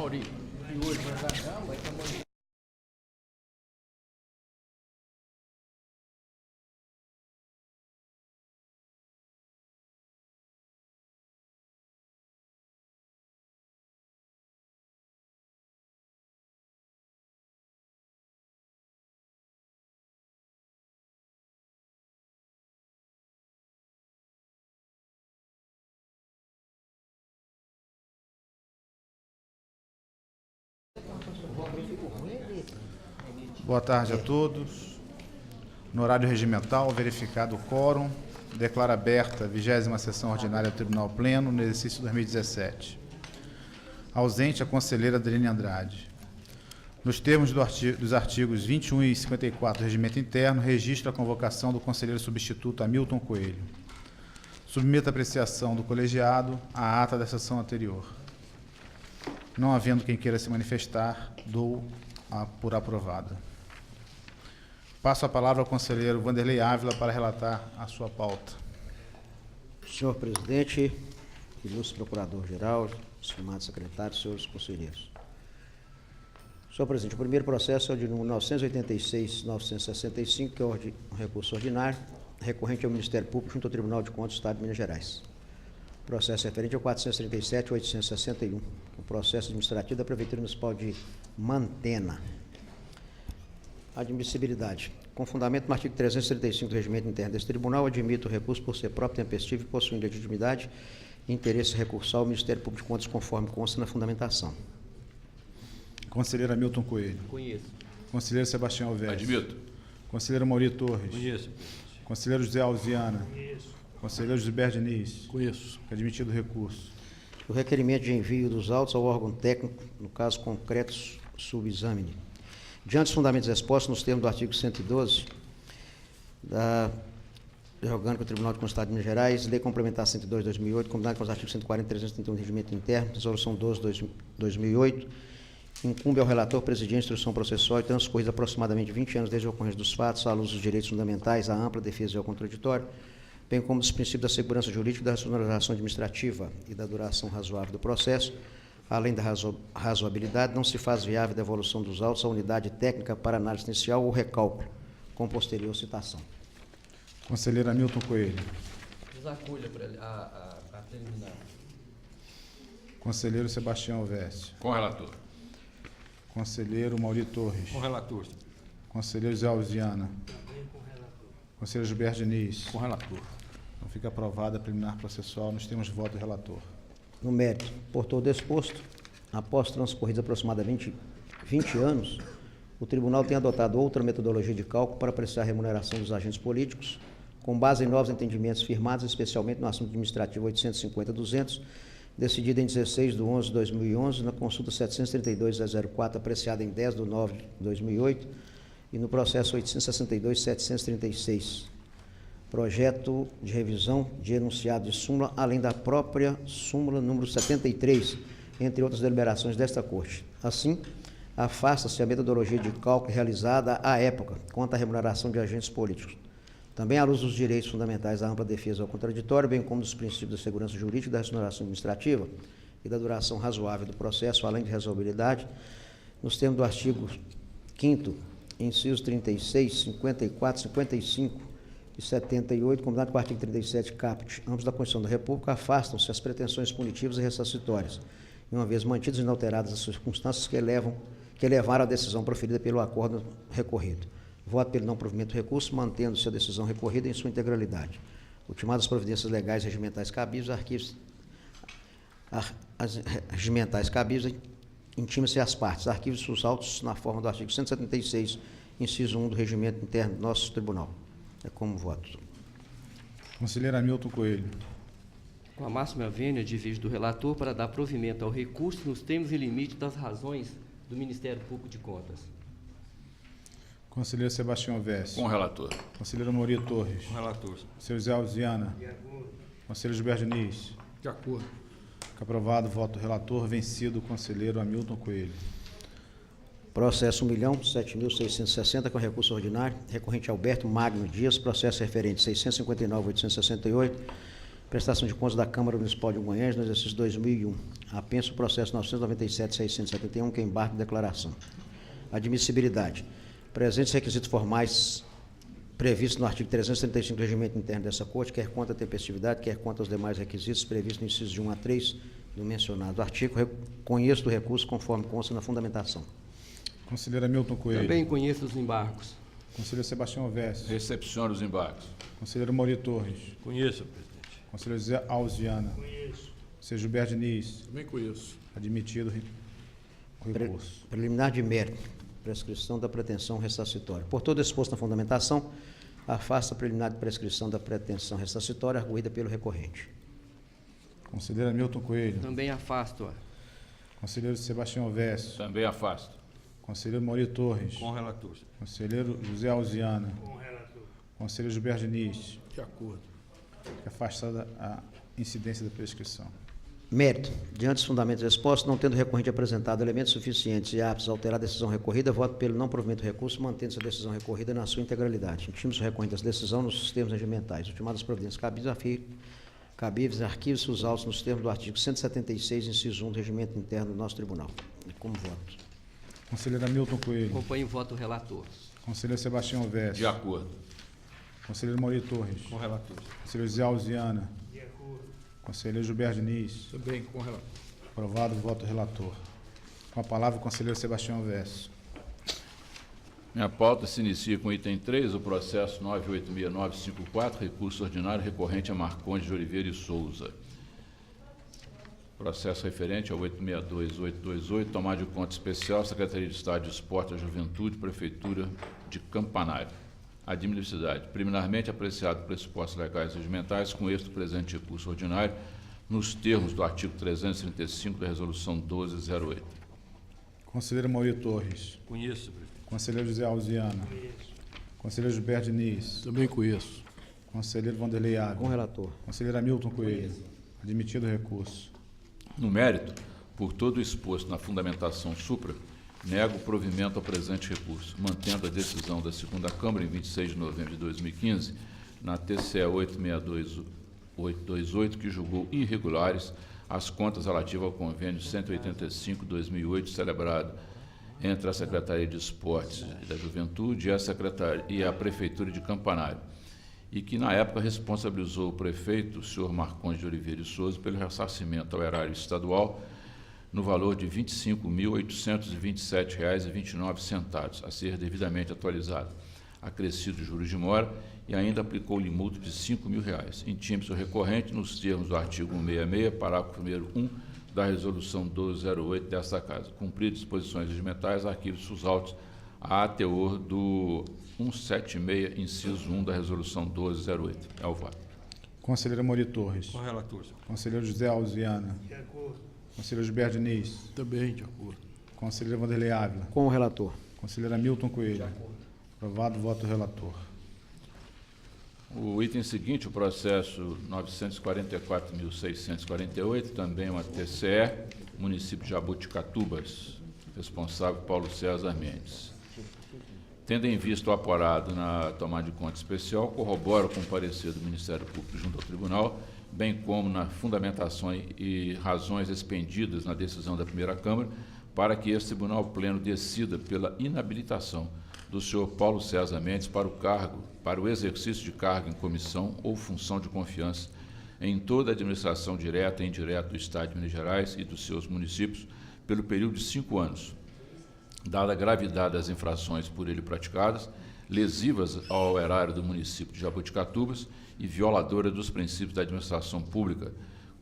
Mauri. E hoje vai dar não, vai tomar. Boa tarde a todos. No horário regimental, verificado o quórum, declaro aberta a 20ª sessão ordinária do Tribunal Pleno, no exercício 2017. Ausente a conselheira Adriane Andrade. Nos termos dos artigos 21 e 54 do Regimento Interno, registro a convocação do conselheiro substituto Hamilton Coelho. Submeto a apreciação do colegiado à ata da sessão anterior. Não havendo quem queira se manifestar, dou por aprovada. Passo a palavra ao conselheiro Vanderlei Ávila para relatar a sua pauta. Senhor presidente, ilustre procurador-geral, estimados secretários, senhores conselheiros. Senhor presidente, o primeiro processo é o de número 986-965, que é um recurso ordinário, recorrente ao Ministério Público junto ao Tribunal de Contas do Estado de Minas Gerais. O processo referente ao 437-861, o processo administrativo da Prefeitura Municipal de Mantena. Admissibilidade. Com fundamento no artigo 335 do Regimento Interno deste Tribunal, admito o recurso por ser próprio, tempestivo e possuindo legitimidade e interesse recursal ao Ministério Público de Contas, conforme consta na fundamentação. Conselheiro Hamilton Coelho. Conheço. Conselheiro Sebastião Alves. Admito. Conselheiro Mauri Torres. Conheço. Conselheiro José Alziana. Conheço. Conselheiro Gilberto Diniz. Conheço. Admitido o recurso. O requerimento de envio dos autos ao órgão técnico, no caso concreto, subexame. Diante dos fundamentos expostos nos termos do artigo 112 da Lei Orgânica do Tribunal de Contas do Estado de Minas Gerais, Lei Complementar 102/2008, combinado com os artigos 140 e 331 do Regimento Interno, Resolução 12/2008, incumbe ao relator presidir a instrução processual e transcorridos aproximadamente 20 anos desde a ocorrência dos fatos, à luz dos direitos fundamentais, à ampla defesa e ao contraditório, bem como dos princípios da segurança jurídica e da racionalização administrativa e da duração razoável do processo, além da razoabilidade, não se faz viável a devolução dos autos à unidade técnica para análise inicial ou recálculo, com posterior citação. Conselheiro Hamilton Coelho. Desacolha a terminar. Conselheiro Sebastião Alves. Com relator. Conselheiro Mauri Torres. Com relator. Conselheiro José Alziana. Conselheiro Gilberto Diniz. Com relator. Então fica aprovada a preliminar processual. Nós temos voto do relator. No mérito, por todo exposto, após transcorridos aproximadamente 20 anos, o Tribunal tem adotado outra metodologia de cálculo para apreciar a remuneração dos agentes políticos, com base em novos entendimentos firmados, especialmente no assunto administrativo 850-200, decidido em 16/11/2011, na consulta 732/04, apreciada em 10/9/2008, e no processo 862/736. Projeto de revisão de enunciado de súmula, além da própria súmula número 73, entre outras deliberações desta Corte. Assim, afasta-se a metodologia de cálculo realizada à época quanto à remuneração de agentes políticos. Também à luz dos direitos fundamentais da ampla defesa ao contraditório, bem como dos princípios da segurança jurídica e da racionalização administrativa e da duração razoável do processo, além de razoabilidade, nos termos do artigo 5º, incisos 36, 54, 55 e 78, combinado com o artigo 37, caput, ambos da Constituição da República, afastam-se as pretensões punitivas e ressarcitórias, uma vez mantidas e inalteradas as circunstâncias que levaram à decisão proferida pelo acordo recorrido. Voto pelo não provimento do recurso, mantendo-se a decisão recorrida em sua integralidade. Ultimadas as providências legais e regimentais cabíveis, regimentais cabíveis, intima-se às partes, arquivos seus autos na forma do artigo 176, inciso 1 do Regimento Interno do nosso Tribunal. É como voto. Conselheiro Hamilton Coelho. Com a máxima vênia de vídeo do relator para dar provimento ao recurso nos termos e limites das razões do Ministério Público de Contas. Conselheiro Sebastião Alves. Com relator. Conselheiro Mauri Torres. Com relator. Conselheiro José Alziana. Conselheiro Gilberto Diniz. De acordo. Fica aprovado o voto do relator, vencido o conselheiro Hamilton Coelho. Processo 1.007.660, com recurso ordinário, recorrente Alberto Magno Dias, processo referente 659.868, prestação de contas da Câmara Municipal de Goiânia, no exercício 2001. Apenso o processo 997.671, que embarque de declaração. Admissibilidade. Presentes requisitos formais previstos no artigo 335 do Regimento Interno dessa Corte, quer quanto à tempestividade, quer quanto aos demais requisitos previstos no inciso de 1 a 3 do mencionado artigo, conheço do recurso conforme consta na fundamentação. Conselheiro Hamilton Coelho. Também conheço os embargos. Conselheiro Sebastião Alves. Recepciona os embargos. Conselheiro Mauri Torres. Conheço, presidente. Conselheiro José Alves Viana. Conheço. Conselheiro Gilberto Diniz. Também conheço. Admitido o recurso. Preliminar de mérito. Prescrição da pretensão ressarcitória. Por todo exposto na fundamentação, afasta a preliminar de prescrição da pretensão ressarcitória arguída pelo recorrente. Conselheiro Hamilton Coelho. Também afasto-a. Conselheiro Sebastião Alves. Também afasto. Conselheiro Mauri Torres. Com relator. Conselheiro José Alves Viana. Com relator. Conselheiro Gilberto Diniz. De acordo. É afastada a incidência da prescrição. Mérito. Diante dos fundamentos expostos, não tendo o recorrente apresentado elementos suficientes e aptos a alterar a decisão recorrida, voto pelo não provimento do recurso, mantendo-se a decisão recorrida na sua integralidade. Intimos o recorrente dessa decisão nos termos regimentais. Ultimadas as providências cabíveis, arquivos os autos nos termos do artigo 176, inciso 1 do Regimento Interno do nosso Tribunal. Como voto? Conselheiro Hamilton Coelho. Acompanho o voto do relator. Conselheiro Sebastião Alves. De acordo. Conselheiro Mauri Torres. Com relator. Conselheiro José Alves Viana. De acordo. Conselheiro Gilberto Diniz. Também com relator. Aprovado o voto do relator. Com a palavra o conselheiro Sebastião Alves. Minha pauta se inicia com o item 3, o processo 986954, recurso ordinário recorrente a Marcondes de Oliveira e Souza. Processo referente ao 862828, tomada de conta especial, Secretaria de Estado de Esporte e Juventude, Prefeitura de Campanário. Admissibilidade. Preliminarmente apreciado pressupostos legais e regimentais com êxito presente recurso ordinário, nos termos do artigo 335 da Resolução 1208. Conselheiro Mauri Torres. Conheço, presidente. Conselheiro José Alves Viana. Conheço. Conselheiro Gilberto Diniz. Também conheço. Conselheiro Vanderlei Com Ávila. relator. Conselheiro Hamilton Coelho. Admitido o recurso. No mérito, por todo o exposto na fundamentação supra, nego o provimento ao presente recurso, mantendo a decisão da segunda Câmara em 26 de novembro de 2015, na TCE 862828, que julgou irregulares as contas relativas ao convênio 185/2008, celebrado entre a Secretaria de Esportes e da Juventude e a Prefeitura de Campanário, e que, na época, responsabilizou o prefeito, o senhor Marcondes de Oliveira e Souza, pelo ressarcimento ao erário estadual no valor de R$ 25.827,29, a ser devidamente atualizado, acrescido juros de mora, e ainda aplicou-lhe multa de R$ 5.000. Intime-se o recorrente nos termos do artigo 166, parágrafo 1º da Resolução 1208 desta Casa. Cumpridas disposições regimentais, arquivos os autos a teor do 176, inciso 1 da Resolução 1208. É o voto. Conselheiro Mauri Torres. Com relator. Conselheiro José Alves Viana. De acordo. Conselheiro Gilberto Diniz. Também de acordo. Conselheiro Vanderlei Ávila. Com o relator. Conselheiro Hamilton Coelho. Aprovado o voto do relator. O item seguinte, o processo 944.648, também uma TCE, município de Jaboticatubas, responsável Paulo César Mendes. Tendo em vista o apurado na tomada de conta especial, corrobora com o parecer do Ministério Público junto ao Tribunal, bem como na fundamentação e razões expendidas na decisão da primeira Câmara, para que esse Tribunal Pleno decida pela inabilitação do senhor Paulo César Mendes para o exercício de cargo em comissão ou função de confiança em toda a administração direta e indireta do Estado de Minas Gerais e dos seus municípios pelo período de 5 anos, dada a gravidade das infrações por ele praticadas, lesivas ao erário do município de Jaboticatubas e violadoras dos princípios da administração pública,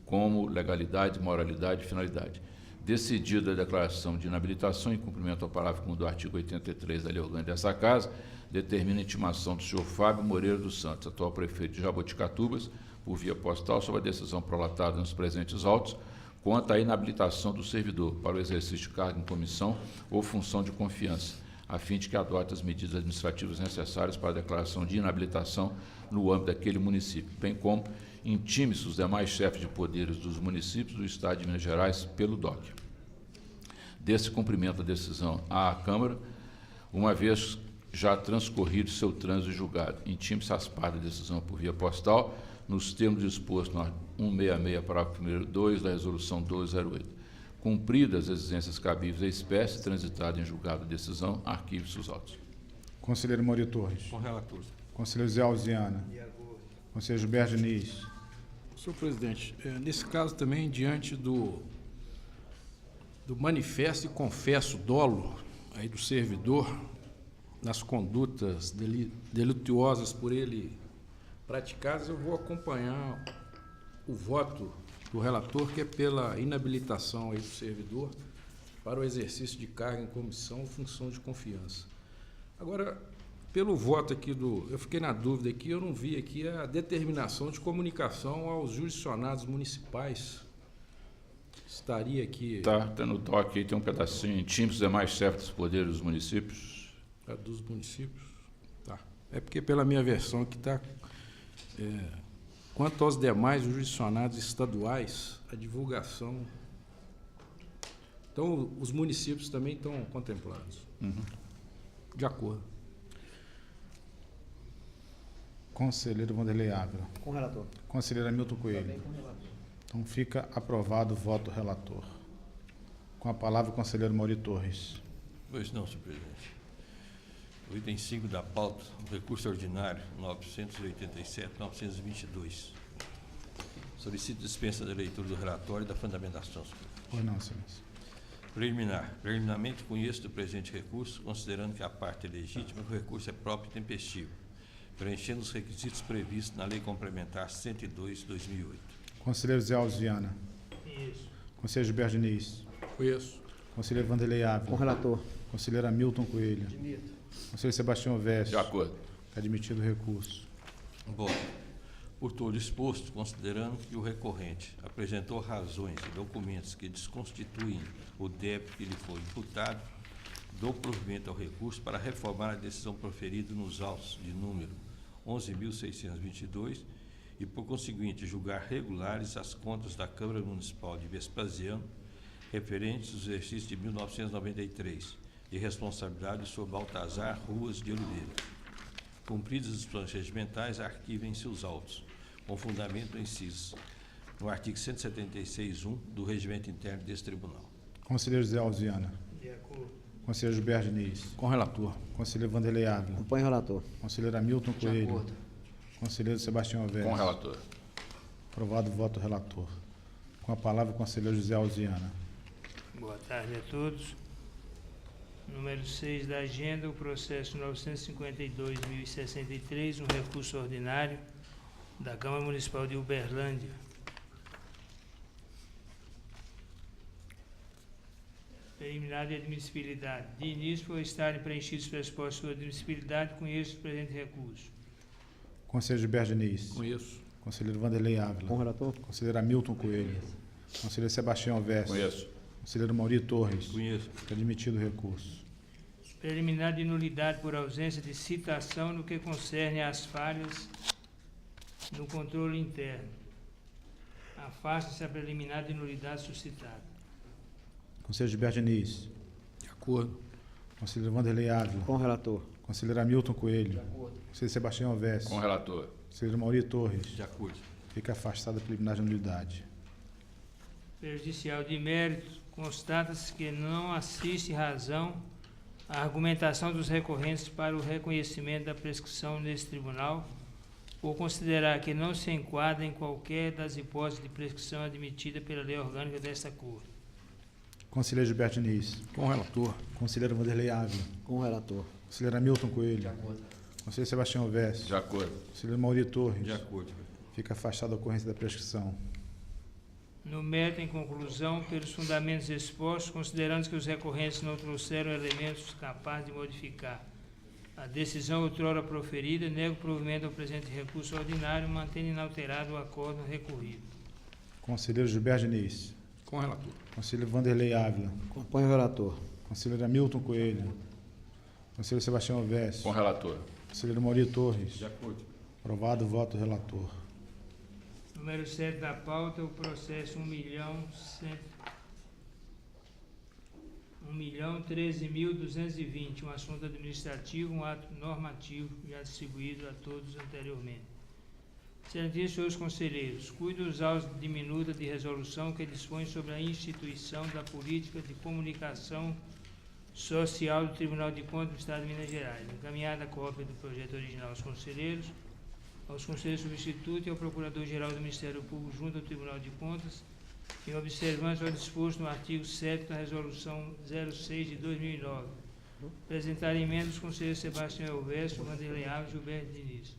como legalidade, moralidade e finalidade. Decidida a declaração de inabilitação em cumprimento ao parágrafo 1 do artigo 83 da Lei Orgânica dessa Casa, determina a intimação do senhor Fábio Moreira dos Santos, atual prefeito de Jaboticatubas, por via postal, sobre a decisão prolatada nos presentes autos, quanto à inabilitação do servidor para o exercício de cargo em comissão ou função de confiança, a fim de que adote as medidas administrativas necessárias para a declaração de inabilitação no âmbito daquele município, bem como intime-se os demais chefes de poderes dos municípios do Estado de Minas Gerais pelo DOC. Desse cumprimento da decisão à Câmara, uma vez já transcorrido seu trânsito julgado, intime-se as partes da decisão por via postal, nos termos dispostos no 166, parágrafo 1º 2 da Resolução 1208. cumpridas as exigências cabíveis à espécie, transitado em julgado de decisão, arquivo seus autos. Conselheiro Mauri Torres. Com relator. Conselheiro Zé Alziana. Conselheiro Gilberto Diniz. Senhor presidente, nesse caso também, diante do manifesto e confesso dolo aí do servidor nas condutas delituosas por ele praticadas, eu vou acompanhar o voto do relator, que é pela inabilitação aí do servidor para o exercício de cargo em comissão ou função de confiança. Agora, pelo voto aqui eu fiquei na dúvida aqui, eu não vi aqui a determinação de comunicação aos jurisdicionados municipais. Estaria aqui Tá no toque aí, tem um pedacinho, time dos demais chefes dos poderes dos municípios. a dos municípios. Tá. É porque pela minha versão aqui está... quanto aos demais jurisdicionados estaduais, a divulgação... Então, os municípios também estão contemplados. De acordo. Conselheiro Vanderlei Ávila. Com o relator. Conselheiro Hamilton Coelho. Então fica aprovado o voto do relator. Com a palavra o conselheiro Mauri Torres. Pois não, senhor presidente. O item 5 da pauta, o recurso ordinário 987-922. Solicito dispensa da leitura do relatório e da fundamentação, senhor. Pois não, excelência. Preliminar. Preliminarmente conheço do presente recurso, considerando que a parte é legítima, que o recurso é próprio e tempestivo, preenchendo os requisitos previstos na Lei Complementar 102/2008. Conselheiro Zé Alziana. Isso. Conselheiro Gilberto Diniz. Conheço. Conselheiro Vanderlei Com o Ávila. relator. Conselheiro Hamilton Coelho. Conselheiro Sebastião Veste. De acordo. Admitido o recurso. Bom, por todo exposto, considerando que o recorrente apresentou razões e documentos que desconstituem o débito que lhe foi imputado, dou provimento ao recurso para reformar a decisão proferida nos autos de número 11.622 e, por conseguinte, julgar regulares as contas da Câmara Municipal de Vespasiano referentes ao exercício de 1993, de responsabilidade sobre Baltazar Ruas de Oliveira. Cumpridas as disposições regimentais, arquivem seus autos, com fundamento no inciso no artigo 176.1 do Regimento Interno deste Tribunal. Conselheiro Zé Alziana. De acordo. Conselheiro Gilberto Diniz. Com relator. Conselheiro Vanderlei Ávila. Acompanhe o relator. Conselheiro Hamilton De Coelho. acordo. Conselheiro Sebastião Veste. Com relator. Aprovado o voto do relator. Com a palavra o conselheiro José Alziana. Boa tarde a todos. Número 6 da agenda, o processo 952.063, um recurso ordinário da Câmara Municipal de Uberlândia. Preliminar de admissibilidade. De início, por estarem preenchidos os pressupostos de admissibilidade, conheço o presente recurso. Conselheiro Gilberto Diniz. Conheço. Conselheiro Vanderlei Com o Ávila. relator. Conselheiro Hamilton Coelho. Conselheiro Sebastião Veste. Conheço. Conselheiro Mauri Torres. Conheço. Admitido o recurso. Preliminar de nulidade por ausência de citação no que concerne às falhas no controle interno. Afasta-se a preliminar de nulidade suscitada. Conselheiro Gilberto Diniz. De acordo. Conselheiro Vanderlei Ávila. Com o relator. Conselheiro Hamilton Coelho. Conselheiro Sebastião Veste. Com relator. Conselheiro Mauri Torres. De acordo. Fica afastada a preliminar de nulidade. Prejudicial de mérito, constata-se que não assiste razão à argumentação dos recorrentes para o reconhecimento da prescrição nesse tribunal, ou considerar que não se enquadra em qualquer das hipóteses de prescrição admitida pela lei orgânica desta Corte. Conselheiro Gilberto Diniz. Com relator. Conselheiro Vanderlei Ávila. Com o relator. Conselheiro Hamilton Coelho. Conselheiro Sebastião Veste. De acordo. Conselheiro Mauri Torres. De acordo. Fica afastada a ocorrência da prescrição. No mérito, em conclusão, pelos fundamentos expostos, considerando que os recorrentes não trouxeram elementos capazes de modificar a decisão outrora proferida, nego provimento ao presente recurso ordinário, mantendo inalterado o acordo recorrido. Conselheiro Gilberto Diniz. Com relator. Conselheiro Vanderlei Ávila. Acompanhe o relator. Conselheiro Hamilton Coelho. Conselheiro Sebastião Veste. Com relator. Conselheiro Mauri Torres. De acordo. Aprovado o voto do relator. Número 7 da pauta, o processo 1.013.220, um assunto administrativo, um ato normativo já distribuído a todos anteriormente. Excelentíssimos senhores conselheiros, cuido dos autos de minuta de resolução que dispõe sobre a instituição da política de comunicação social do Tribunal de Contas do Estado de Minas Gerais. Encaminhada a cópia do projeto original aos conselheiros substitutos e ao Procurador-Geral do Ministério Público junto ao Tribunal de Contas, em observância ao disposto no artigo 7º da Resolução 06 de 2009. Apresentar emenda os conselheiros Sebastião Elvésio, Vanderlei Alves e Gilberto Diniz.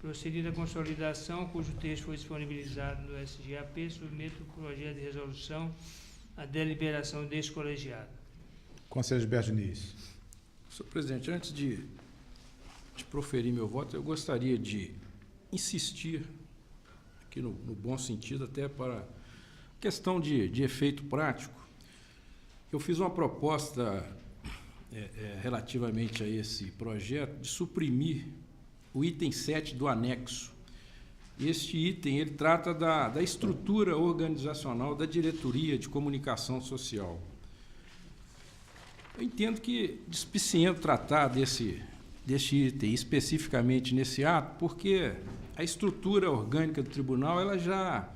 Procedida a consolidação, cujo texto foi disponibilizado no SGAP, submeto o projeto de resolução à deliberação deste colegiado. Conselheiro Gilberto Diniz. Senhor presidente, antes de proferir meu voto, eu gostaria de insistir, aqui no bom sentido, até para questão de efeito prático. Eu fiz uma proposta relativamente a esse projeto de suprimir o item 7 do anexo. Este item ele trata da estrutura organizacional da Diretoria de Comunicação Social. Eu entendo que é dispiciente tratar deste item especificamente nesse ato, porque a estrutura orgânica do tribunal ela já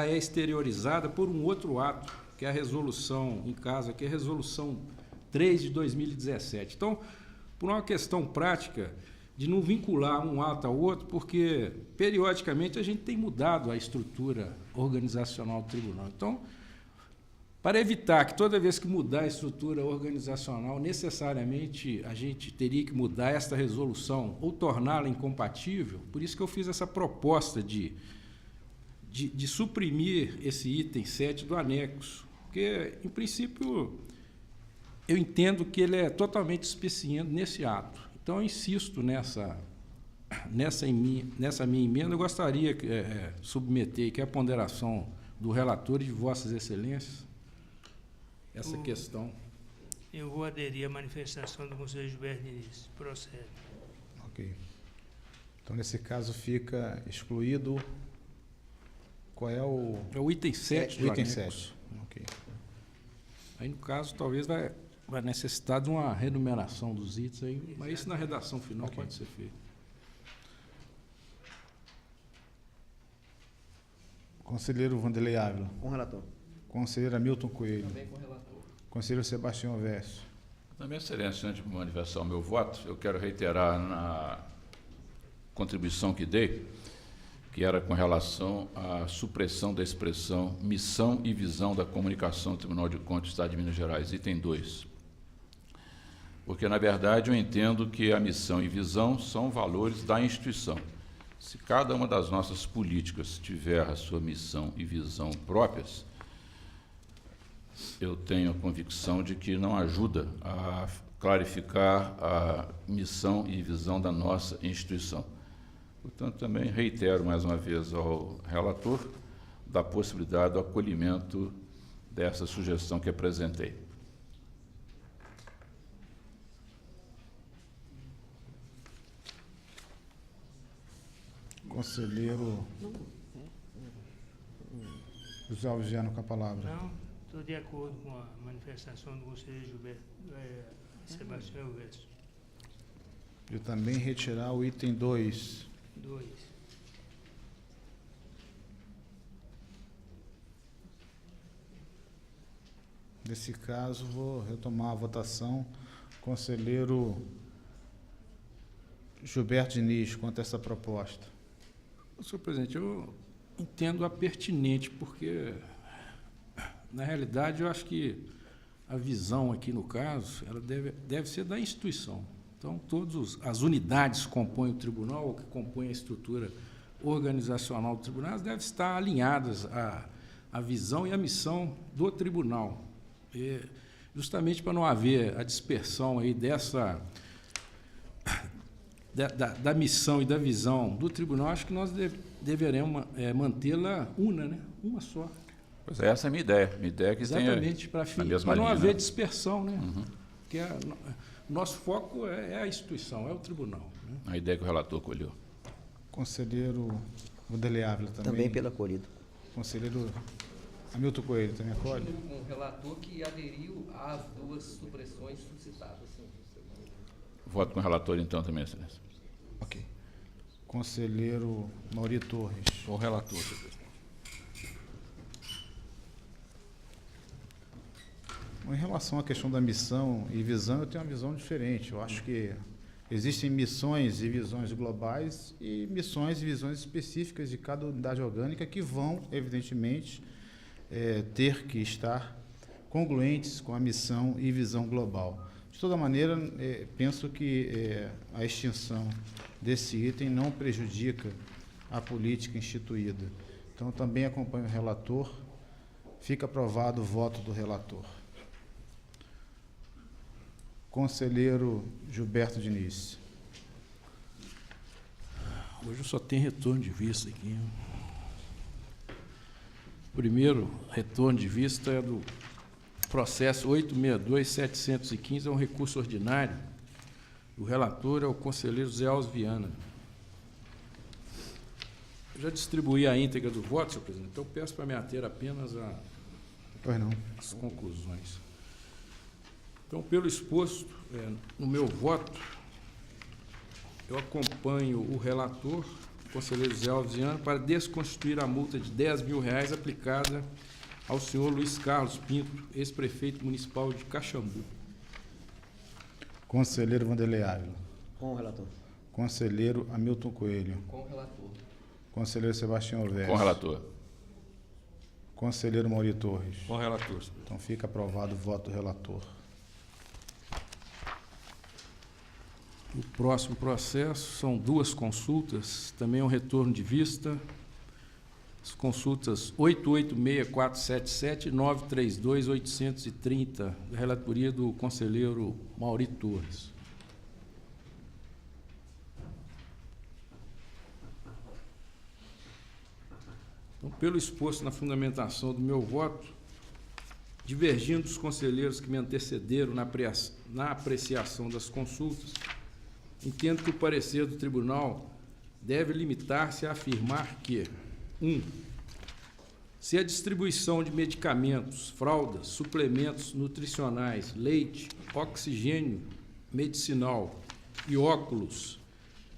é exteriorizada por um outro ato, que é a resolução em casa, que é a resolução 3 de 2017. Então, por uma questão prática de não vincular um ato ao outro, porque periodicamente a gente tem mudado a estrutura organizacional do tribunal. Então, para evitar que toda vez que mudar a estrutura organizacional, necessariamente a gente teria que mudar esta resolução ou torná-la incompatível, por isso que eu fiz essa proposta de suprimir esse item 7 do anexo, porque, em princípio, eu entendo que ele é totalmente especiente nesse ato. Então, eu insisto nessa minha emenda. Eu gostaria de submeter aqui a ponderação do relator e de Vossas Excelências essa questão. Eu vou aderir à manifestação do conselheiro Gilberto Diniz. Procede. Ok. Então, nesse caso, fica excluído. Qual é o... É o item 7 do item anexo. 7. Ok. Aí, no caso, talvez vai necessitar de uma renumeração dos itens, aí, mas isso na redação final pode ser feito. Conselheiro Vanderlei Ávila. Com o relator. Conselheiro Hamilton Coelho. Também com o relator. Conselheiro Sebastião Elvésio. Também, Excelência, antes de manifestar o meu voto, eu quero reiterar na contribuição que dei, que era com relação à supressão da expressão missão e visão da comunicação do Tribunal de Contas do Estado de Minas Gerais, item 2. Porque, na verdade, eu entendo que a missão e visão são valores da instituição. Se cada uma das nossas políticas tiver a sua missão e visão próprias, eu tenho a convicção de que não ajuda a clarificar a missão e visão da nossa instituição. Portanto, também reitero mais uma vez ao relator da possibilidade do acolhimento dessa sugestão que apresentei. Conselheiro José Alves Viano com a palavra. Não, estou de acordo com a manifestação do conselheiro Gilberto Sebastião Elvésio. E também retirar o item 2. 2. Nesse caso, vou retomar a votação. Conselheiro Gilberto Diniz, quanto a essa proposta. Senhor presidente, eu entendo a pertinente, porque, na realidade, eu acho que a visão aqui, no caso, ela deve ser da instituição. Então, todas as unidades que compõem o tribunal, que compõem a estrutura organizacional do tribunal, devem estar alinhadas à visão e à missão do tribunal. E, justamente para não haver a dispersão aí da missão e da visão do tribunal, acho que nós deveremos mantê-la uma só. Pois é, essa é a minha ideia. Minha ideia é que exatamente, para não linha, haver né? dispersão, né? Uhum. Porque nosso foco é a instituição, é o tribunal. Né? A ideia que o relator colheu. Conselheiro Vanderlei Ávila também. Também pelo acolhido. Conselheiro Hamilton Coelho também acolhe? Com o relator que aderiu às duas supressões suscitadas. Voto com o relator, então, também, Excelência. Ok. Conselheiro Mauri Torres. Com o relator, senhor presidente. Em relação à questão da missão e visão, eu tenho uma visão diferente. Eu acho que existem missões e visões globais e missões e visões específicas de cada unidade orgânica que vão, evidentemente, ter que estar congruentes com a missão e visão global. De toda maneira, penso que a extinção desse item não prejudica a política instituída. Então, também acompanho o relator. Fica aprovado o voto do relator. Conselheiro Gilberto Diniz. Hoje eu só tenho retorno de vista aqui. O primeiro retorno de vista é do processo 862.715, é um recurso ordinário. O relator é o conselheiro Zé Alves Viana. Eu já distribuí a íntegra do voto, senhor presidente, então eu peço para me ater apenas às conclusões. Então, pelo exposto, no meu voto, eu acompanho o relator, o conselheiro Zé Alves Viana, para desconstituir a multa de R$10.000 aplicada ao senhor Luiz Carlos Pinto, ex-prefeito municipal de Caxambu. Conselheiro Vanderlei Ávila. Com o relator. Conselheiro Hamilton Coelho. Com o relator. Conselheiro Sebastião Alves. Com o relator. Conselheiro Mauri Torres. Com o relator, senhor presidente. Então, fica aprovado o voto do relator. O próximo processo são duas consultas, também um retorno de vista. As consultas 886.477 e 932.830, da relatoria do conselheiro Mauri Torres. Então, pelo exposto na fundamentação do meu voto, divergindo dos conselheiros que me antecederam na apreciação das consultas, entendo que o parecer do tribunal deve limitar-se a afirmar que 1. Se a distribuição de medicamentos, fraldas, suplementos nutricionais, leite, oxigênio medicinal e óculos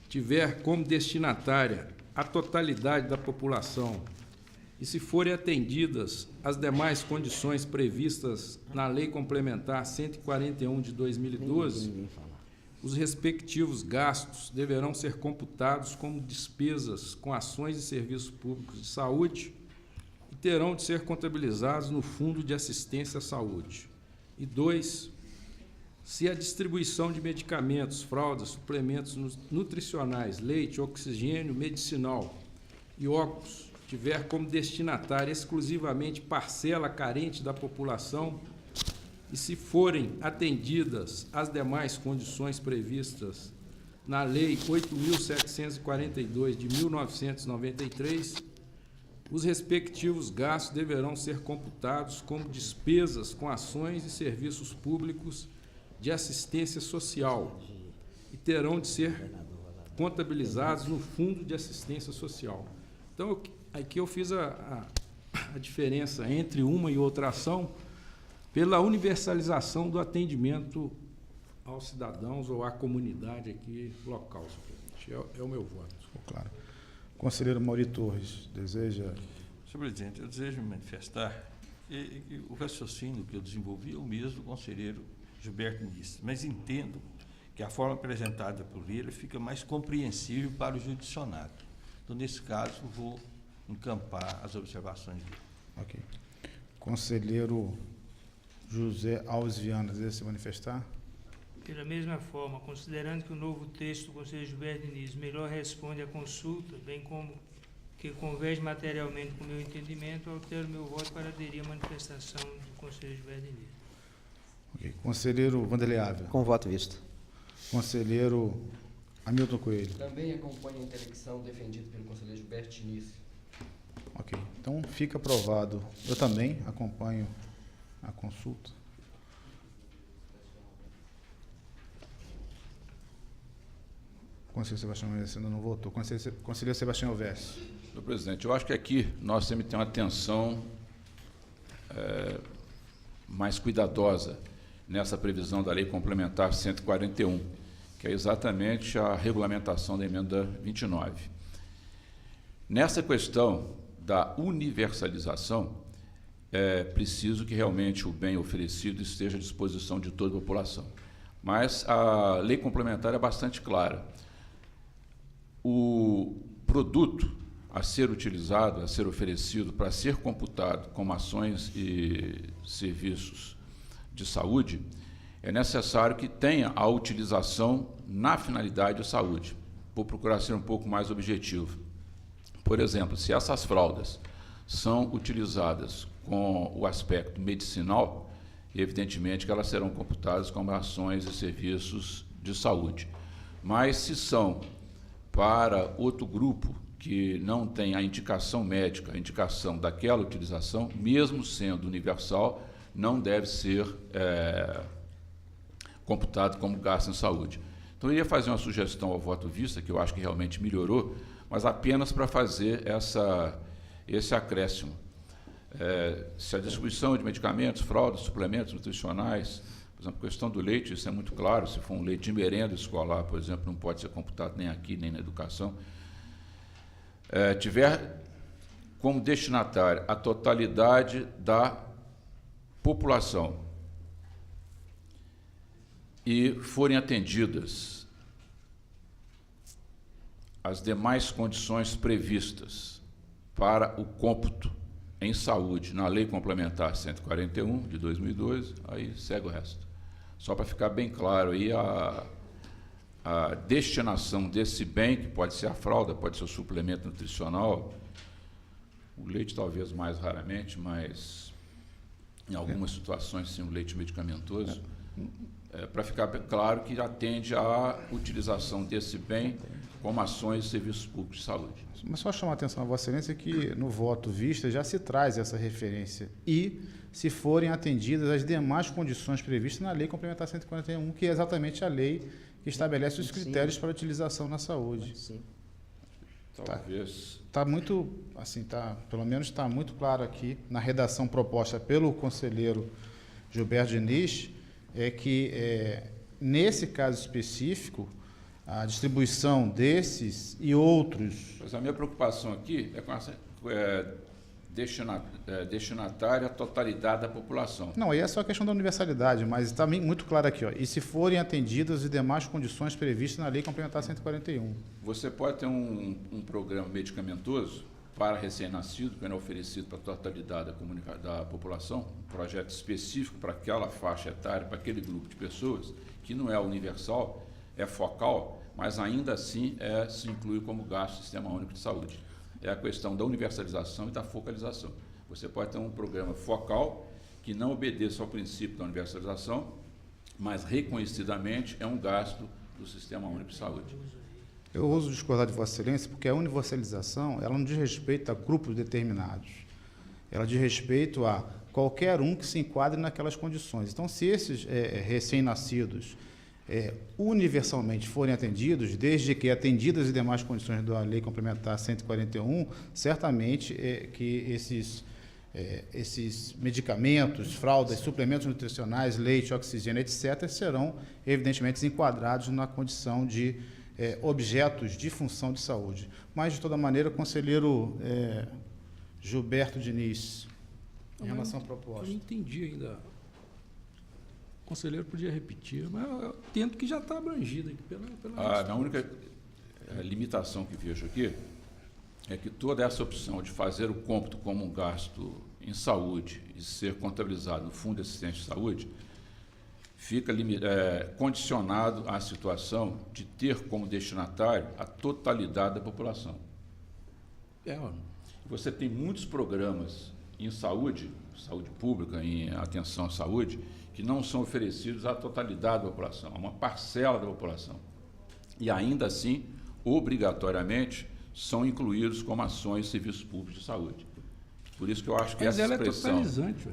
tiver como destinatária a totalidade da população e se forem atendidas as demais condições previstas na Lei Complementar 141 de 2012, os respectivos gastos deverão ser computados como despesas com ações e serviços públicos de saúde e terão de ser contabilizados no Fundo de Assistência à Saúde. E 2, se a distribuição de medicamentos, fraldas, suplementos nutricionais, leite, oxigênio medicinal e óculos tiver como destinatária exclusivamente parcela carente da população e se forem atendidas as demais condições previstas na Lei 8.742 de 1993, os respectivos gastos deverão ser computados como despesas com ações e serviços públicos de assistência social e terão de ser contabilizados no Fundo de Assistência Social. Então, aqui eu fiz a diferença entre uma e outra ação pela universalização do atendimento aos cidadãos ou à comunidade aqui local, senhor presidente. É o meu voto. Claro. Conselheiro Mauri Torres, deseja... Senhor presidente, eu desejo me manifestar e o raciocínio que eu desenvolvi é o mesmo do conselheiro Gilberto Diniz, mas entendo que a forma apresentada por ele fica mais compreensível para o judicionado. Então, nesse caso, vou encampar as observações dele. Ok. Conselheiro José Alves Viana, deseja se manifestar? Pela mesma forma, considerando que o novo texto do conselheiro Gilberto Diniz melhor responde à consulta, bem como que converge materialmente com o meu entendimento, altero meu voto para aderir à manifestação do conselheiro Gilberto Diniz. Ok. Conselheiro Vanderlei Ávila. Com voto visto. Conselheiro Hamilton Coelho. Também acompanho a intelecção defendida pelo conselheiro Gilberto Diniz. Ok. Então, fica aprovado. Eu também acompanho a consulta. Conselheiro Sebastião Alves ainda não votou. Conselheiro Sebastião Alves. Senhor presidente, eu acho que aqui nós temos que ter uma atenção mais cuidadosa nessa previsão da Lei Complementar 141, que é exatamente a regulamentação da emenda 29. Nessa questão da universalização, é preciso que realmente o bem oferecido esteja à disposição de toda a população. Mas a lei complementar é bastante clara. O produto a ser utilizado, a ser oferecido para ser computado como ações e serviços de saúde, é necessário que tenha a utilização na finalidade de saúde. Vou procurar ser um pouco mais objetivo. Por exemplo, se essas fraldas são utilizadas com o aspecto medicinal, evidentemente que elas serão computadas como ações e serviços de saúde. Mas se são para outro grupo que não tem a indicação médica, a indicação daquela utilização, mesmo sendo universal, não deve ser computado como gasto em saúde. Então, eu ia fazer uma sugestão ao voto vista, que eu acho que realmente melhorou, mas apenas para fazer esse acréscimo. Se a distribuição de medicamentos, fraldas, suplementos nutricionais, por exemplo, a questão do leite, isso é muito claro, se for um leite de merenda escolar, por exemplo, não pode ser computado nem aqui, nem na educação, tiver como destinatário a totalidade da população e forem atendidas as demais condições previstas para o cômputo em saúde na Lei Complementar 141 de 2012, aí segue o resto. Só para ficar bem claro aí a destinação desse bem, que pode ser a fralda, pode ser o suplemento nutricional, o leite talvez mais raramente, mas em algumas situações sim, o leite medicamentoso, para ficar claro que atende à utilização desse bem como ações e serviços públicos de saúde. Mas só chamar a atenção a Vossa Excelência que no voto vista já se traz essa referência e se forem atendidas as demais condições previstas na Lei Complementar 141, que é exatamente a lei que estabelece os critérios para a utilização na saúde. Sim. Talvez. Está muito, assim, pelo menos está muito claro aqui na redação proposta pelo conselheiro Gilberto Diniz, que nesse caso específico a distribuição desses e outros. Mas a minha preocupação aqui é com essa destinatária à totalidade da população. Não, aí é só a questão da universalidade, mas está muito claro aqui, ó. E se forem atendidas as demais condições previstas na Lei Complementar 141. Você pode ter um programa medicamentoso para recém-nascido, que não é oferecido para a totalidade da população, um projeto específico para aquela faixa etária, para aquele grupo de pessoas, que não é universal, é focal, mas ainda assim se inclui como gasto do Sistema Único de Saúde. É a questão da universalização e da focalização. Você pode ter um programa focal que não obedeça ao princípio da universalização, mas reconhecidamente é um gasto do Sistema Único de Saúde. Eu ouso discordar de Vossa Excelência porque a universalização ela não diz respeito a grupos determinados. Ela diz respeito a qualquer um que se enquadre naquelas condições. Então, se esses recém-nascidos universalmente forem atendidos, desde que atendidas as demais condições da Lei Complementar 141, certamente que esses medicamentos, fraldas, suplementos nutricionais, leite, oxigênio, etc., serão evidentemente enquadrados na condição de objetos de função de saúde. Mas, de toda maneira, conselheiro Gilberto Diniz, em relação à proposta. Eu não entendi ainda. O conselheiro podia repetir, mas eu tento que já está abrangido aqui pela A única limitação que vejo aqui é que toda essa opção de fazer o cômputo como um gasto em saúde e ser contabilizado no Fundo de Assistência de Saúde fica condicionado à situação de ter como destinatário a totalidade da população. Você tem muitos programas em saúde pública, em atenção à saúde, que não são oferecidos à totalidade da população, a uma parcela da população. E ainda assim, obrigatoriamente, são incluídos como ações e serviços públicos de saúde. Por isso que eu acho que essa expressão é totalizante,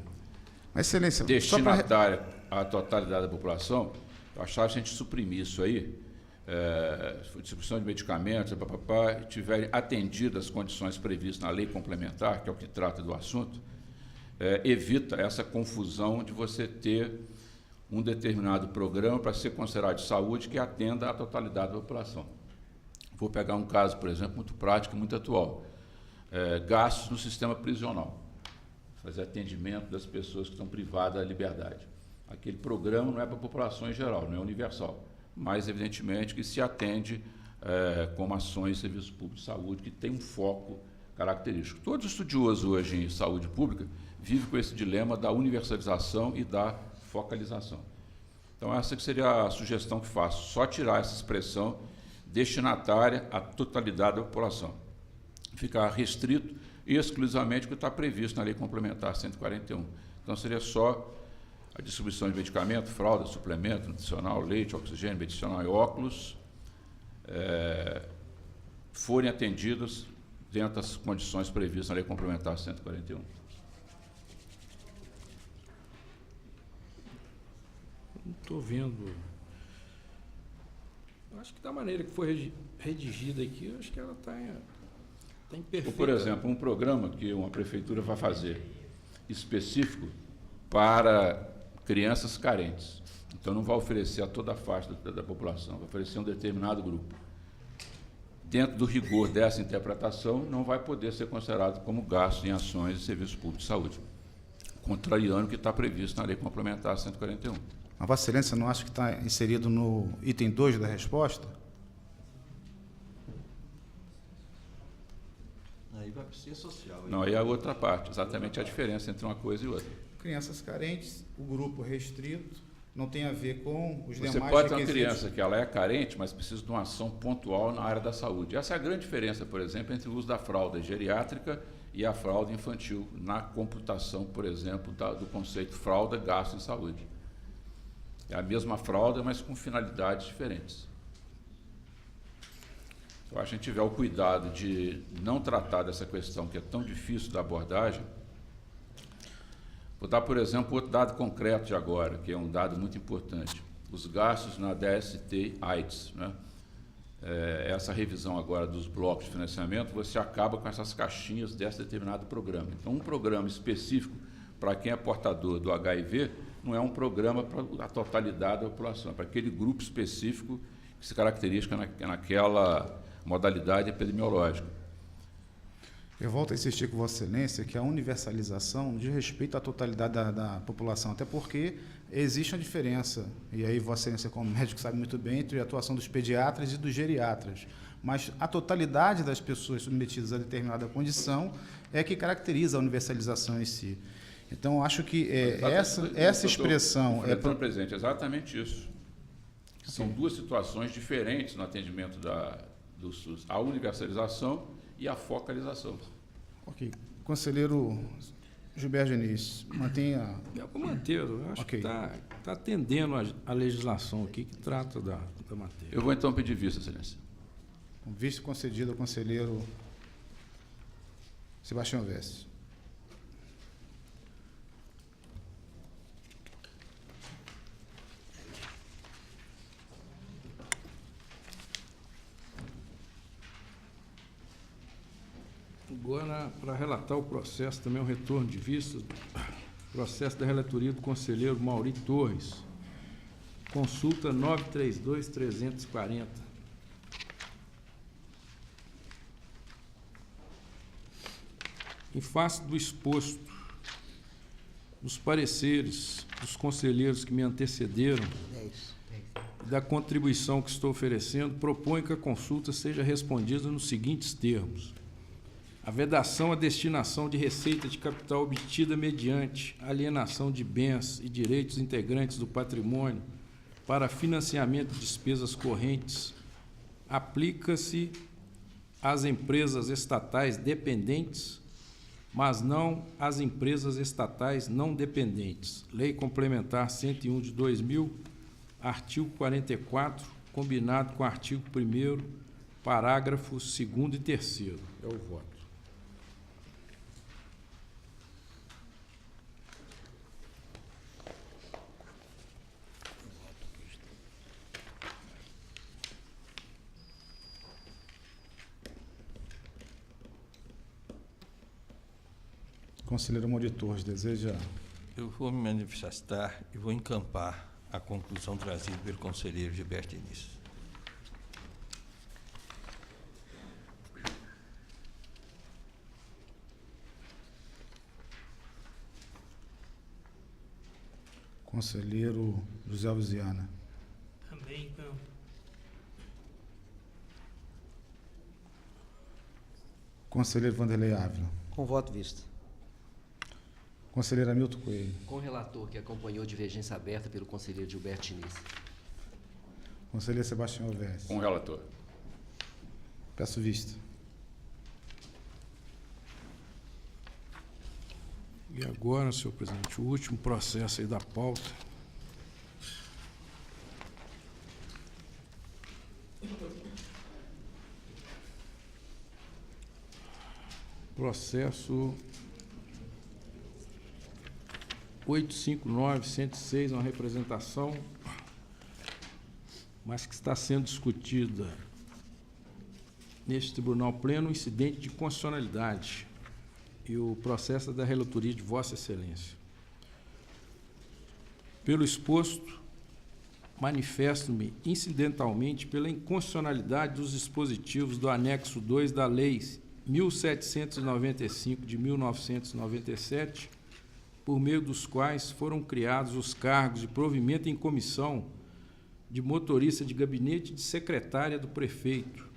Mas, Excelência, destinatária à totalidade da população, eu achava que se a gente suprimir isso aí, distribuição de medicamentos, e tiverem atendidas as condições previstas na lei complementar, que é o que trata do assunto, evita essa confusão de você ter um determinado programa para ser considerado de saúde que atenda à totalidade da população. Vou pegar um caso, por exemplo, muito prático e muito atual. Gastos no sistema prisional. Fazer atendimento das pessoas que estão privadas da liberdade. Aquele programa não é para a população em geral, não é universal, mas, evidentemente, que se atende como ações de serviço público de saúde, que tem um foco característico. Todo estudioso hoje em saúde pública vive com esse dilema da universalização e da focalização. Então, essa que seria a sugestão que faço, só tirar essa expressão destinatária à totalidade da população. Ficar restrito exclusivamente o que está previsto na Lei Complementar 141. Então, seria só a distribuição de medicamento, fralda, suplemento, nutricional, leite, oxigênio, medicinal e óculos, forem atendidos dentro das condições previstas na Lei Complementar 141. Não estou vendo. Acho que da maneira que foi redigida aqui, eu acho que ela está em perfeita. Ou, por exemplo, um programa que uma prefeitura vai fazer específico para crianças carentes. Então, não vai oferecer a toda a faixa da população, vai oferecer um determinado grupo. Dentro do rigor dessa interpretação, não vai poder ser considerado como gasto em ações de serviços públicos de saúde, contrariando o que está previsto na Lei Complementar 141. Mas, Vossa Excelência, não acha que está inserido no item 2 da resposta? Aí vai para ser social. Não, aí é a outra parte, exatamente a diferença entre uma coisa e outra. Crianças carentes, o grupo restrito, não tem a ver com os demais Você pode ter uma requisitos. criança que ela é carente, mas precisa de uma ação pontual na área da saúde. Essa é a grande diferença, por exemplo, entre o uso da fralda geriátrica e a fralda infantil, na computação, por exemplo, do conceito fralda, gasto em saúde. É a mesma fralda, mas com finalidades diferentes. Eu acho que a gente tiver o cuidado de não tratar dessa questão que é tão difícil da abordagem. Vou dar, por exemplo, outro dado concreto de agora, que é um dado muito importante. Os gastos na DST-AIDS, né? Essa revisão agora dos blocos de financiamento, você acaba com essas caixinhas desse determinado programa. Então, um programa específico para quem é portador do HIV não é um programa para a totalidade da população, é para aquele grupo específico que se caracteriza naquela modalidade epidemiológica. Eu volto a insistir com Vossa Excelência que a universalização diz respeito à totalidade da população, até porque existe uma diferença, e aí Vossa Excelência, como médico, sabe muito bem, entre a atuação dos pediatras e dos geriatras. Mas a totalidade das pessoas submetidas a determinada condição é que caracteriza a universalização em si. Então, acho que essa expressão... presente, exatamente isso. São duas situações diferentes no atendimento do SUS, a universalização e a focalização. Ok. Conselheiro Gilberto Diniz, mantenha... Eu vou manter, eu acho que está atendendo a legislação aqui que trata da matéria. Eu vou então pedir vista, Excelência. Visto concedido ao conselheiro Sebastião Vesse. Agora, para relatar o processo, também um retorno de vista, processo da relatoria do conselheiro Mauri Torres, consulta 932-340. Em face do exposto, dos pareceres dos conselheiros que me antecederam, da contribuição que estou oferecendo, proponho que a consulta seja respondida nos seguintes termos. A vedação à destinação de receita de capital obtida mediante alienação de bens e direitos integrantes do patrimônio para financiamento de despesas correntes aplica-se às empresas estatais dependentes, mas não às empresas estatais não dependentes. Lei Complementar 101 de 2000, artigo 44, combinado com o artigo 1º, parágrafos 2º e 3º. É o voto. Conselheiro Mauri Torres, deseja... Eu vou me manifestar e vou encampar a conclusão trazida pelo conselheiro Gilberto Diniz. Conselheiro José Alves Viana. Também em campo. Conselheiro Vanderlei Ávila. Com voto visto. Conselheiro Hamilton Coelho. Com o relator, que acompanhou divergência aberta pelo conselheiro Gilberto Diniz. Conselheiro Sebastião Alves. Com o relator. Peço vista. E agora, senhor presidente, o último processo aí da pauta. Processo 859-106, uma representação, mas que está sendo discutida neste tribunal pleno, um incidente de constitucionalidade. E o processo é da relatoria de Vossa Excelência. Pelo exposto, manifesto-me incidentalmente pela inconstitucionalidade dos dispositivos do anexo 2 da Lei 1795 de 1997, por meio dos quais foram criados os cargos de provimento em comissão de motorista de gabinete e de secretária do prefeito,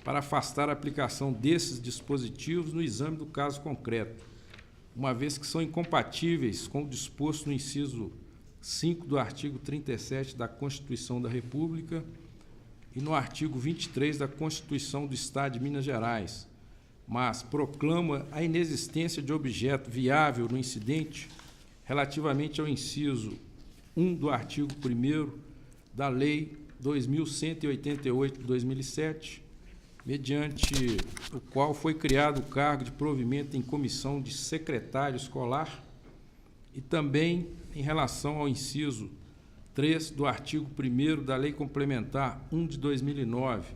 para afastar a aplicação desses dispositivos no exame do caso concreto, uma vez que são incompatíveis com o disposto no inciso 5 do artigo 37 da Constituição da República e no artigo 23 da Constituição do Estado de Minas Gerais, mas proclama a inexistência de objeto viável no incidente relativamente ao inciso 1 do artigo 1º da Lei 2188 de 2007, mediante o qual foi criado o cargo de provimento em comissão de secretário escolar, e também em relação ao inciso 3 do artigo 1º da Lei Complementar 1 de 2009,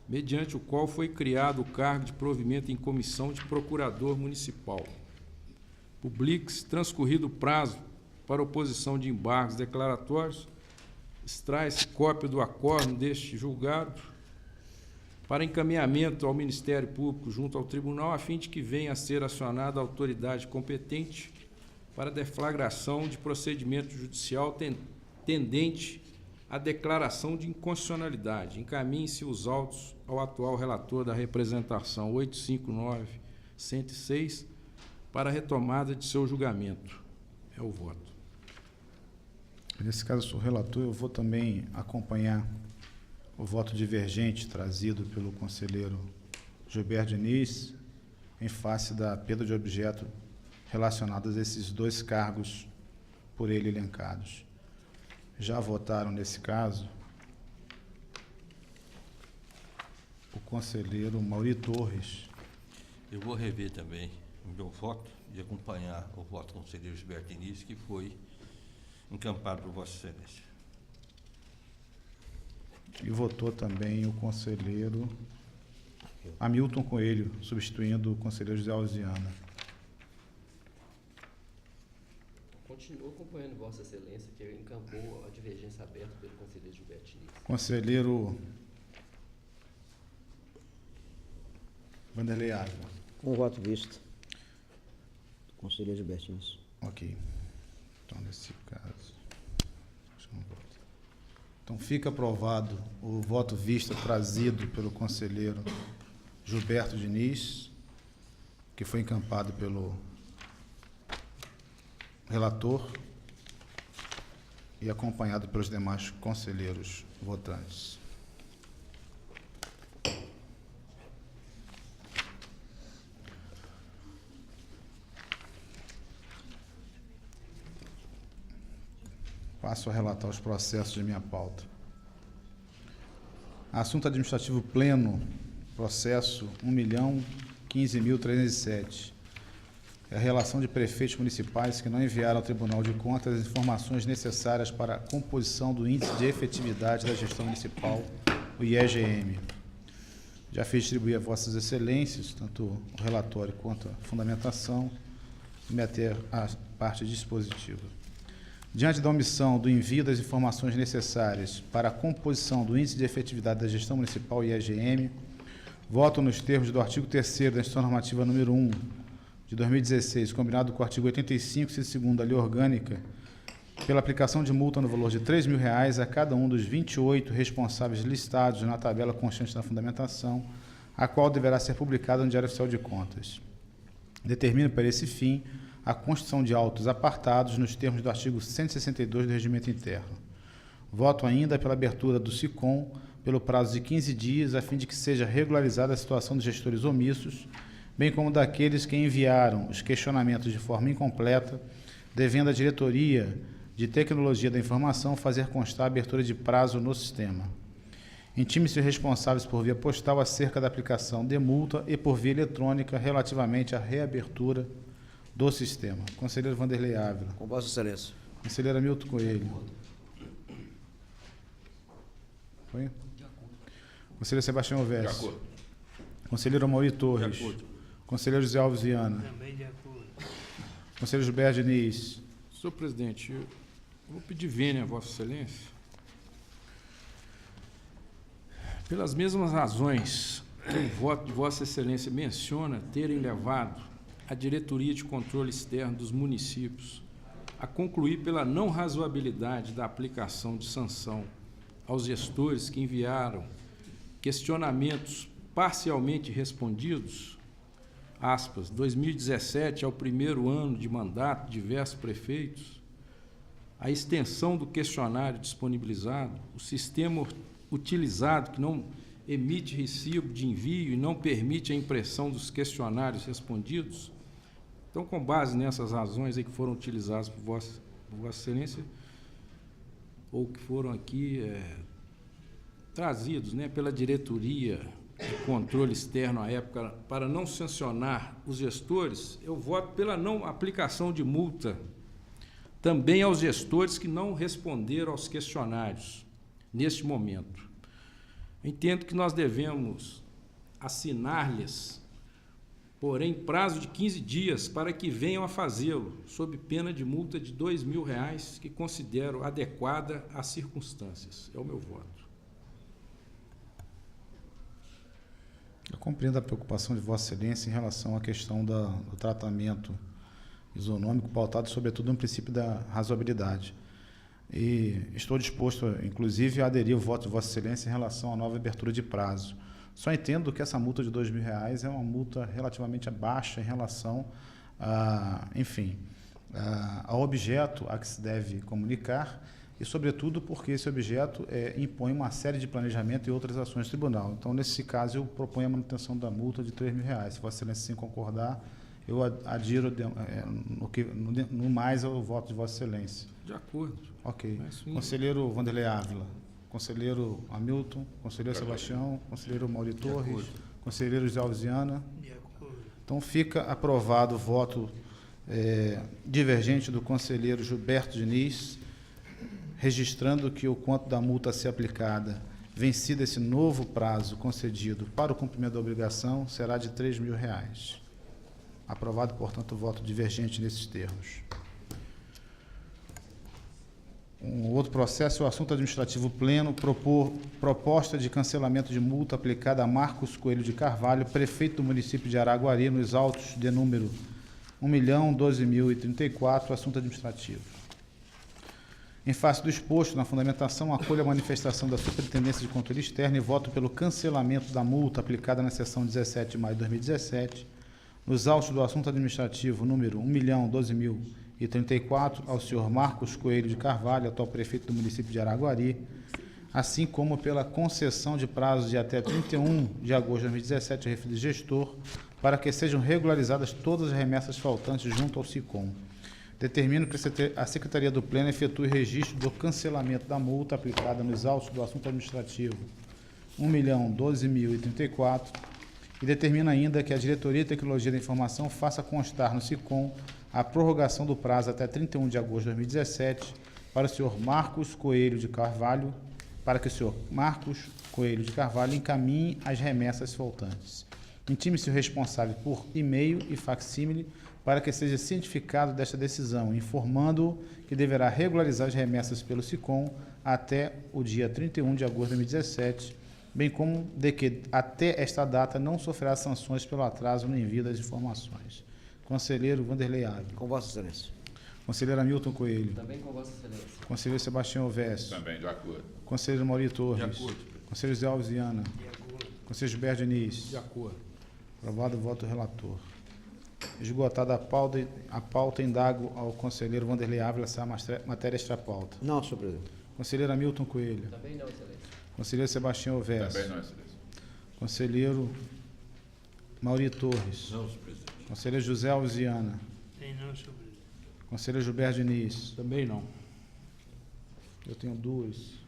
mediante o qual foi criado o cargo de provimento em comissão de procurador municipal. Publique-se, transcorrido o prazo para oposição de embargos declaratórios, extrai-se cópia do acórdão deste julgado para encaminhamento ao Ministério Público junto ao Tribunal, a fim de que venha a ser acionada a autoridade competente para deflagração de procedimento judicial tendente à declaração de inconstitucionalidade. Encaminhe-se os autos ao atual relator da representação 859-106 para a retomada de seu julgamento. É o voto. Nesse caso, eu sou relator, eu vou também acompanhar o voto divergente trazido pelo conselheiro Gilberto Diniz em face da perda de objeto relacionados a esses dois cargos por ele elencados. Já votaram nesse caso o conselheiro Mauri Torres. Eu vou rever também o meu voto e acompanhar o voto do conselheiro Gilberto Diniz, que foi encampado por Vossa Excelência. E votou também o conselheiro Hamilton Coelho, substituindo o conselheiro José Alves Viana. Continuo acompanhando Vossa Excelência, que encampou a divergência aberta pelo conselheiro Gilberto Diniz. Conselheiro Vanderlei Ávila. Com voto visto. Conselheiro Gilberto Diniz. Ok. Então, nesse caso... Então, fica aprovado o voto visto trazido pelo conselheiro Gilberto Diniz, que foi encampado pelo relator e acompanhado pelos demais conselheiros votantes. Passo a relatar os processos de minha pauta. Assunto administrativo pleno, processo 1.015.307. É a relação de prefeitos municipais que não enviaram ao Tribunal de Contas as informações necessárias para a composição do Índice de Efetividade da Gestão Municipal, o IEGM. Já fiz distribuir a Vossas Excelências, tanto o relatório quanto a fundamentação, e me ater à parte dispositiva. Diante da omissão do envio das informações necessárias para a composição do Índice de Efetividade da Gestão Municipal, IEGM, voto nos termos do artigo 3º da Instituição Normativa número 1 de 2016, combinado com o artigo 85, inciso 2º da Lei Orgânica, pela aplicação de multa no valor de R$ 3.000 a cada um dos 28 responsáveis listados na tabela constante da fundamentação, a qual deverá ser publicada no Diário Oficial de Contas. Determina para esse fim a constituição de autos apartados nos termos do artigo 162 do Regimento Interno. Voto ainda pela abertura do SICOM pelo prazo de 15 dias, a fim de que seja regularizada a situação dos gestores omissos, bem como daqueles que enviaram os questionamentos de forma incompleta, devendo a Diretoria de Tecnologia da Informação fazer constar a abertura de prazo no sistema. Intime-se os responsáveis por via postal acerca da aplicação de multa e por via eletrônica relativamente à reabertura do sistema. Conselheiro Vanderlei Ávila. Com Vossa Excelência. Conselheiro Hamilton Coelho. Foi? Conselheiro Sebastião De Vess. acordo. Conselheiro Amaury Torres. De acordo. Conselheiro José Alves Viana. Também de acordo. Conselheiro Gilberto Diniz. Senhor presidente, eu vou pedir vênia a Vossa Excelência. Pelas mesmas razões que o voto de Vossa Excelência menciona terem levado a Diretoria de Controle Externo dos Municípios a concluir pela não razoabilidade da aplicação de sanção aos gestores que enviaram questionamentos parcialmente respondidos, aspas, 2017 é o primeiro ano de mandato de diversos prefeitos, a extensão do questionário disponibilizado, o sistema utilizado que não emite recibo de envio e não permite a impressão dos questionários respondidos. Então, com base nessas razões aí que foram utilizadas por Vossa Excelência, ou que foram aqui trazidos, né, pela Diretoria de Controle Externo à época, para não sancionar os gestores, eu voto pela não aplicação de multa também aos gestores que não responderam aos questionários neste momento. Entendo que nós devemos assinar-lhes, porém, prazo de 15 dias para que venham a fazê-lo, sob pena de multa de R$ 2.000, que considero adequada às circunstâncias. É o meu voto. Eu compreendo a preocupação de Vossa Excelência em relação à questão do tratamento isonômico, pautado sobretudo no princípio da razoabilidade. E estou disposto, inclusive, a aderir ao voto de Vossa Excelência em relação à nova abertura de prazo. Só entendo que essa multa de R$ 2.000 é uma multa relativamente baixa em relação ao objeto a que se deve comunicar e, sobretudo, porque esse objeto impõe uma série de planejamento e outras ações do tribunal. Então, nesse caso, eu proponho a manutenção da multa de R$ 3.000. Se Vossa Excelência sim concordar, eu adiro no mais ao voto de Vossa Excelência. De acordo. Ok. Conselheiro Vanderlei Ávila. Conselheiro Hamilton. Conselheiro Sebastião. Conselheiro Amaury Torres. Conselheiro José Alves Viana. De acordo. Então, fica aprovado o voto divergente do conselheiro Gilberto Diniz, registrando que o quanto da multa a ser aplicada, vencido esse novo prazo concedido para o cumprimento da obrigação, será de R$ 3.000. Aprovado, portanto, o voto divergente nesses termos. Um outro processo é o assunto administrativo pleno, proposta de cancelamento de multa aplicada a Marcos Coelho de Carvalho, prefeito do município de Araguari, nos autos de número 1.012.034, assunto administrativo. Em face do exposto, na fundamentação, acolho a manifestação da Superintendência de Controle Externo e voto pelo cancelamento da multa aplicada na sessão 17 de maio de 2017, nos autos do assunto administrativo número 1.012.034, ao senhor Marcos Coelho de Carvalho, atual prefeito do município de Araguari, assim como pela concessão de prazo de até 31 de agosto de 2017 ao referido gestor, para que sejam regularizadas todas as remessas faltantes junto ao SICOM. Determino que a Secretaria do Pleno efetue registro do cancelamento da multa aplicada nos autos do assunto administrativo 1.012.034 e determina ainda que a Diretoria de Tecnologia da Informação faça constar no SICOM a prorrogação do prazo até 31 de agosto de 2017 para o senhor Marcos Coelho de Carvalho, para que o senhor Marcos Coelho de Carvalho encaminhe as remessas faltantes. Intime-se o responsável por e-mail e facsímile para que seja cientificado desta decisão, informando que deverá regularizar as remessas pelo SICOM até o dia 31 de agosto de 2017, bem como de que até esta data não sofrerá sanções pelo atraso no envio das informações. Conselheiro Vanderlei Ávila. Com Vossa Excelência. Conselheiro Hamilton Coelho. Também com Vossa Excelência. Conselheiro Sebastião Ovesio. Também de acordo. Conselheiro Mauri Torres. De acordo. Conselheiro Zé Alves Viana. Conselheiro Gilberto Diniz. De acordo. Aprovado o voto do relator. Esgotada a pauta, indago ao conselheiro Vanderlei Ávila essa matéria extra-pauta. Não, senhor presidente. Conselheiro Hamilton Coelho. Também não, Excelência. Conselheiro Sebastião Ovesio. Também não, Excelência. Conselheiro Mauri Torres. Não, senhor presidente. Conselheiro José Alves Viana. Tem não, senhor presidente. Conselheiro Gilberto Diniz. Também não. Eu tenho duas.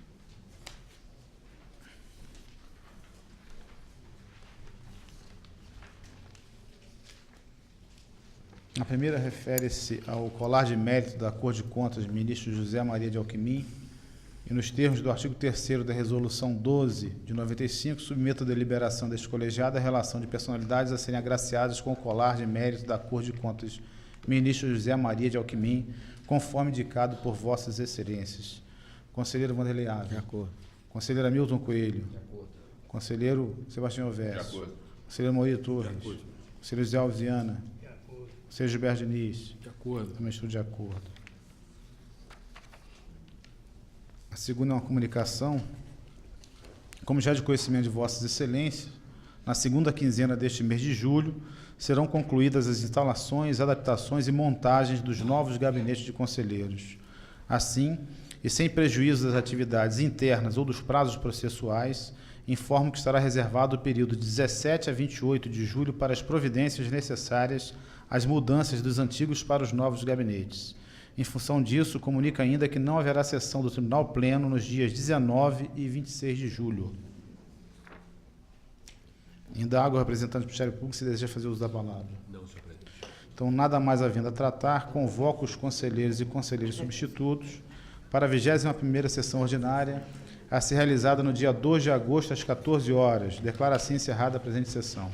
A primeira refere-se ao colar de mérito da Corte de Contas do ministro José Maria de Alckmin e, nos termos do artigo 3º da Resolução 12 de 95, submeta a deliberação deste colegiado a relação de personalidades a serem agraciadas com o colar de mérito da Corte de Contas do ministro José Maria de Alckmin, conforme indicado por Vossas Excelências. Conselheiro Vanderlei Ávila. De acordo. Conselheiro Hamilton Coelho. De acordo. Conselheiro Sebastião De Ovesio. acordo. Conselheiro Mauri Torres. De acordo. Conselheiro Zé Alves Viana. De acordo. Conselheiro Gilberto Diniz. De acordo. Também estou de acordo. A segunda é uma comunicação. Como já é de conhecimento de Vossas Excelências, na segunda quinzena deste mês de julho, serão concluídas as instalações, adaptações e montagens dos novos gabinetes de conselheiros. Assim, e sem prejuízo das atividades internas ou dos prazos processuais, informo que estará reservado o período de 17 a 28 de julho para as providências necessárias às mudanças dos antigos para os novos gabinetes. Em função disso, comunica ainda que não haverá sessão do Tribunal Pleno nos dias 19 e 26 de julho. Indago ao representante do Ministério Público se deseja fazer uso da palavra. Não, senhor presidente. Então, nada mais havendo a tratar, convoco os conselheiros e conselheiros substitutos para a 21ª sessão ordinária, a ser realizada no dia 2 de agosto, às 14 horas. Declaro assim encerrada a presente sessão.